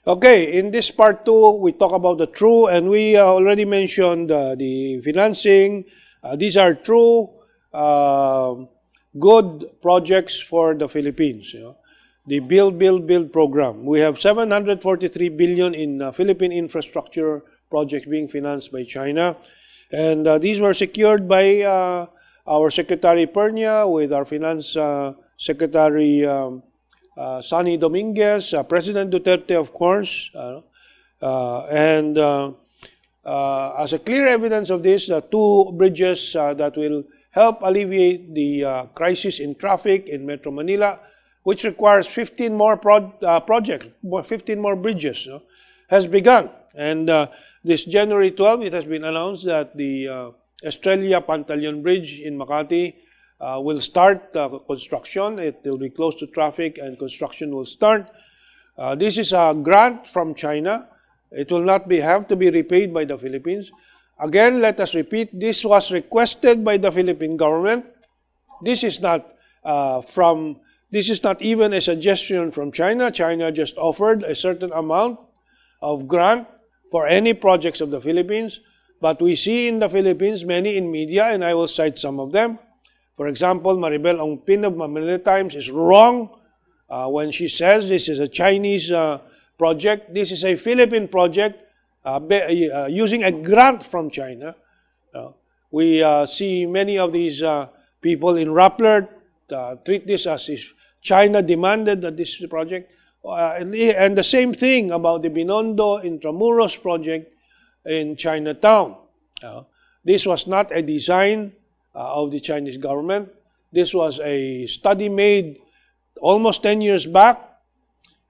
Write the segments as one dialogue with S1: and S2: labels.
S1: Okay, in this part 2, we talk about the true, and we already mentioned the financing. These are true, good projects for the Philippines. You know? The Build program. We have 743 billion in Philippine infrastructure projects being financed by China. And these were secured by our Secretary Pernia with our Finance Secretary Sonny Dominguez, President Duterte, of course. And as a clear evidence of this, the 2 bridges that will help alleviate the crisis in traffic in Metro Manila, which requires 15 more projects, 15 more bridges, has begun. And this January 12, it has been announced that the Estrella Pantaleon Bridge in Makati will start construction. It will be close to traffic and construction will start. This is a grant from China. It will not have to be repaid by the Philippines. Again, let us repeat, this was requested by the Philippine government. This is not even a suggestion from China. China just offered a certain amount of grant for any projects of the Philippines. But we see in the Philippines many in media, and I will cite some of them. For example, Maribel Ongpin of Manila Times is wrong when she says this is a Chinese project. This is a Philippine project using a grant from China. We see many of these people in Rappler treat this as if China demanded that this project. And the same thing about the Binondo Intramuros project in Chinatown. This was not a design of the Chinese government. This was a study made almost 10 years back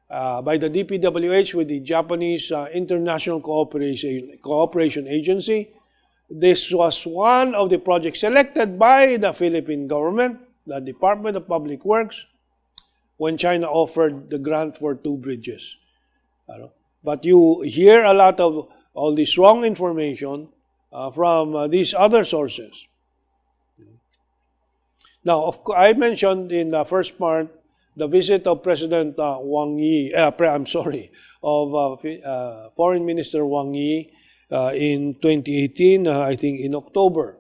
S1: by the DPWH with the Japanese International Cooperation Agency. This was one of the projects selected by the Philippine government, the Department of Public Works, when China offered the grant for 2 bridges. But you hear a lot of all this wrong information from these other sources. Now, I mentioned in the first part the visit of President Wang Yi, of Foreign Minister Wang Yi in 2018, I think in October.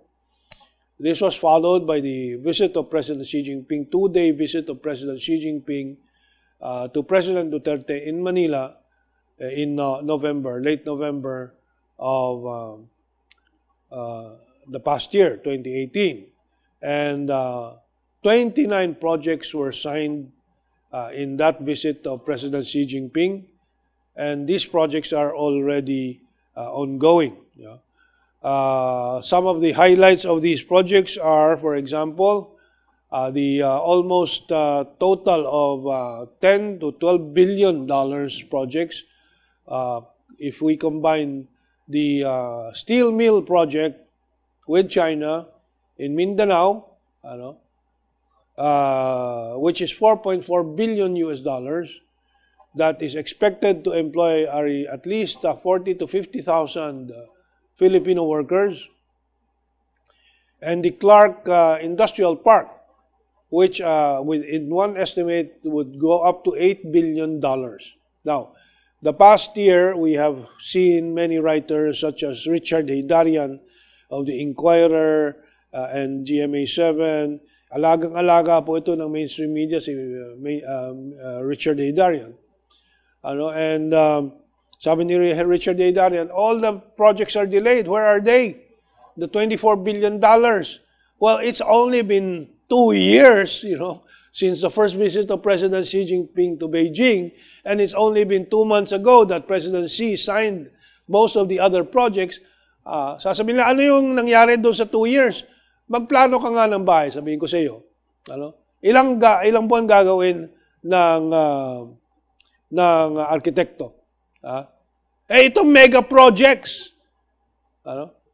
S1: This was followed by the visit of President Xi Jinping, 2-day visit of President Xi Jinping to President Duterte in Manila in late November of the past year, 2018. And 29 projects were signed in that visit of President Xi Jinping. And these projects are already ongoing. Some of the highlights of these projects are, for example, the almost total of $10 to $12 billion projects. If we combine the steel mill project with China in Mindanao, which is $4.4 billion US, that is expected to employ at least 40 to 50,000 Filipino workers, and the Clark Industrial Park, which in one estimate would go up to $8 billion. Now, the past year, we have seen many writers such as Richard Heydarian of the Inquirer and GMA7. Alagang-alaga po ito ng mainstream media, si Richard Heydarian. And sabi ni Richard Heydarian, all the projects are delayed. Where are they? The $24 billion. Well, it's only been 2 years, since the first visit of President Xi Jinping to Beijing, and it's only been 2 months ago that President Xi signed most of the other projects. Sasabihin na, ano yung nangyari doon sa 2 years? Magplano ka nga ng bahay, sabihin ko sa iyo. Ilang buwan gagawin ng arkitekto? Itong mega projects.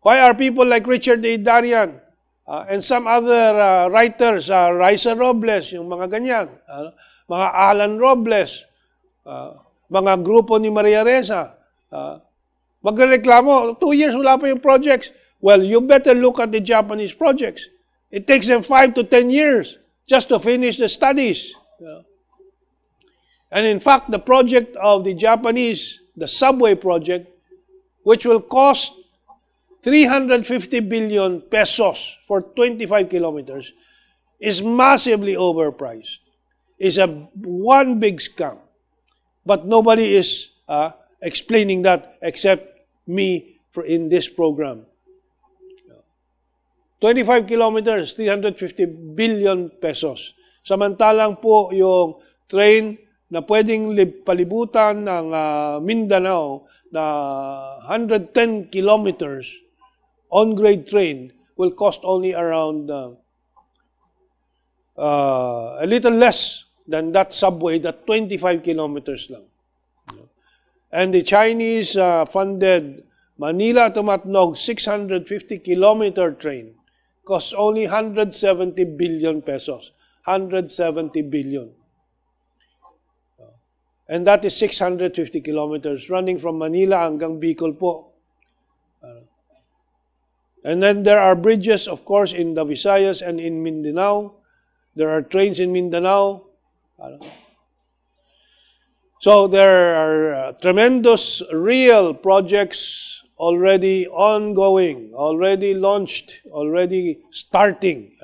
S1: Why are people like Richard Heydarian and some other writers, Raisa Robles, yung mga ganyan, mga Alan Robles, mga grupo ni Maria Reza, magreklamo, 2 years wala pa yung projects. Well, you better look at the Japanese projects. It takes them 5 to 10 years just to finish the studies. And in fact, the project of the Japanese, the subway project, which will cost 350 billion pesos for 25 kilometers, is massively overpriced. It's one big scam. But nobody is explaining that except me in this program. 25 kilometers, 350 billion pesos. Samantalang po yung train na pwedeng palibutan ng Mindanao na 110 kilometers on-grade train will cost only around a little less than that subway, that 25 kilometers lang. And the Chinese funded Manila-Matnog 650-kilometer train costs only 170 billion pesos. 170 billion. And that is 650 kilometers running from Manila hanggang Bicol po. And then there are bridges, of course, in the Visayas and in Mindanao. There are trains in Mindanao. So there are tremendous real projects already ongoing, already launched, already starting.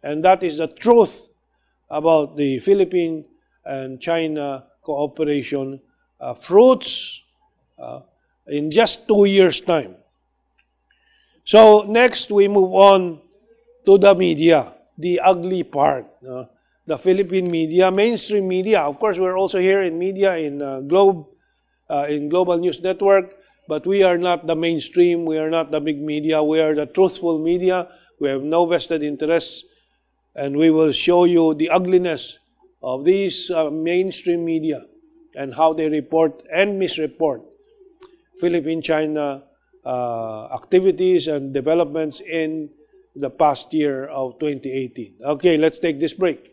S1: And that is the truth about the Philippine and China cooperation fruits in just 2 years' time. So next, we move on to the media, the ugly part. The Philippine media, mainstream media. Of course, we're also here in media, in Global News Network, but we are not the mainstream, we are not the big media, we are the truthful media. We have no vested interests, and we will show you the ugliness of these mainstream media and how they report and misreport Philippine-China activities and developments in the past year of 2018. Okay, let's take this break.